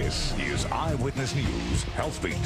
This is Eyewitness News Health Beat.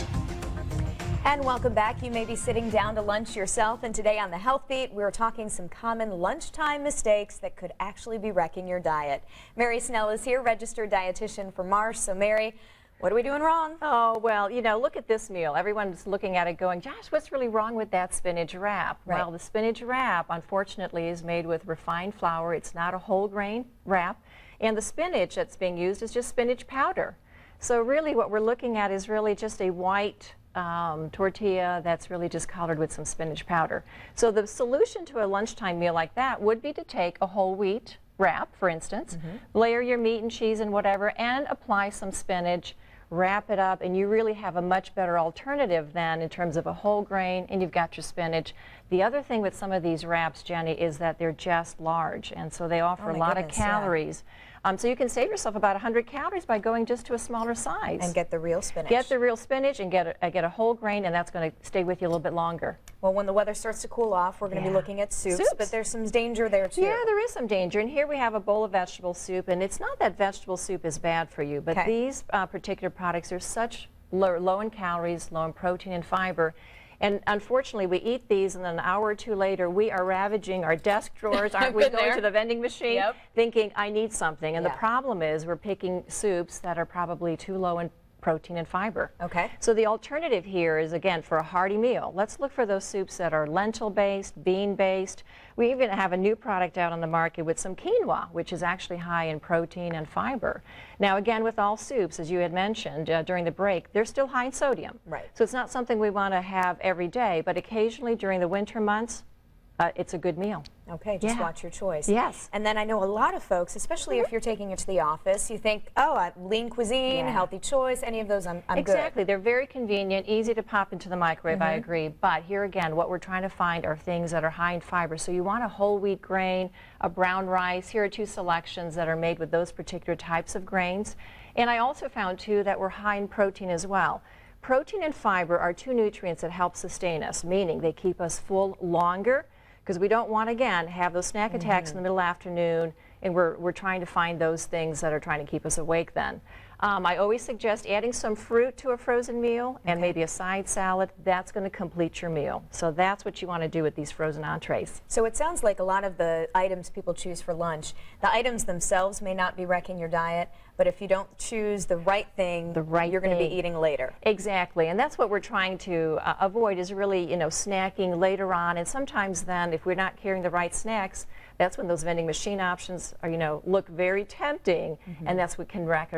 And welcome back. You may be sitting down to lunch yourself, and today on the Health Beat, we're talking some common lunchtime mistakes that could actually be wrecking your diet. Mary Snell is here, registered dietitian for Marsh. So Mary, what are we doing wrong? Oh, well, you know, look at this meal. Everyone's looking at it going, Josh, what's really wrong with that spinach wrap? Right. Well, the spinach wrap, unfortunately, is made with refined flour. It's not a whole grain wrap. And the spinach that's being used is just spinach powder. So really what we're looking at is really just a white tortilla that's really just colored with some spinach powder. So the solution to a lunchtime meal like that would be to take a whole wheat wrap, for instance, layer your meat and cheese and whatever, and apply some spinach, wrap it up, and you really have a much better alternative then in terms of a whole grain, and you've got your spinach. The other thing with some of these wraps, Jenny, is that they're just large, and so they offer a lot of calories. So you can save yourself about 100 calories by going just to a smaller size. And get the real spinach. Get the real spinach and get a whole grain, and that's going to stay with you a little bit longer. Well, when the weather starts to cool off, we're going to be looking at soups, but there's some danger there too. Yeah, there is some danger, and here we have a bowl of vegetable soup, and it's not that vegetable soup is bad for you, but these particular products are such low in calories, low in protein and fiber. And unfortunately, we eat these, and then an hour or two later, we are ravaging our desk drawers, aren't we, going to the vending machine, thinking, I need something. And the problem is we're picking soups that are probably too low in protein and fiber. Okay. So the alternative here is, again, for a hearty meal, let's look for those soups that are lentil-based, bean-based. We even have a new product out on the market with some quinoa, which is actually high in protein and fiber. Now, again, with all soups, as you had mentioned during the break, they're still high in sodium. Right. So it's not something we want to have every day, but occasionally during the winter months, it's a good meal. Okay, just watch your choice. Yes. And then I know a lot of folks, especially if you're taking it to the office, you think, oh, lean cuisine, healthy choice, any of those, I'm good. Exactly. They're very convenient, easy to pop into the microwave, I agree. But here again, what we're trying to find are things that are high in fiber. So you want a whole wheat grain, a brown rice. Here are two selections that are made with those particular types of grains. And I also found, too, that we're high in protein as well. Protein and fiber are two nutrients that help sustain us, meaning they keep us full longer, because we don't want, again, have those snack attacks in the middle afternoon, and we're trying to find those things that are trying to keep us awake then. I always suggest adding some fruit to a frozen meal and maybe a side salad. That's going to complete your meal. So that's what you want to do with these frozen entrees. So it sounds like a lot of the items people choose for lunch, the items themselves may not be wrecking your diet, but if you don't choose the right thing, you're going to be eating later. Exactly, and that's what we're trying to avoid, is really, you know, snacking later on. And sometimes then, if we're not carrying the right snacks, that's when those vending machine options are, you know, look very tempting, and that's what can wreck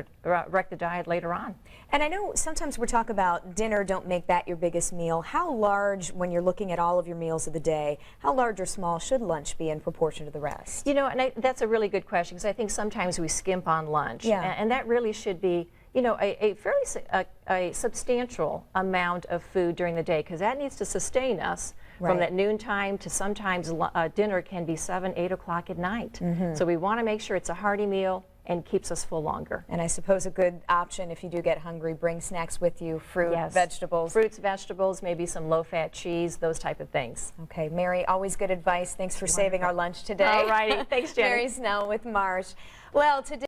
the diet later on. And I know sometimes we talk about dinner, don't make that your biggest meal. How large, when you're looking at all of your meals of the day, how large or small should lunch be in proportion to the rest? You know, and that's a really good question, because I think sometimes we skimp on lunch. And that really should be, you know, a fairly substantial amount of food during the day, because that needs to sustain us from that noontime to sometimes dinner can be 7, 8 o'clock at night. So we want to make sure it's a hearty meal and keeps us full longer. And I suppose a good option, if you do get hungry, bring snacks with you, fruit, vegetables. Fruits, vegetables, maybe some low-fat cheese, those type of things. Okay, Mary, always good advice. Thanks for saving our lunch today. All righty, thanks, Jenny. Mary Snell with Marsh. Well, today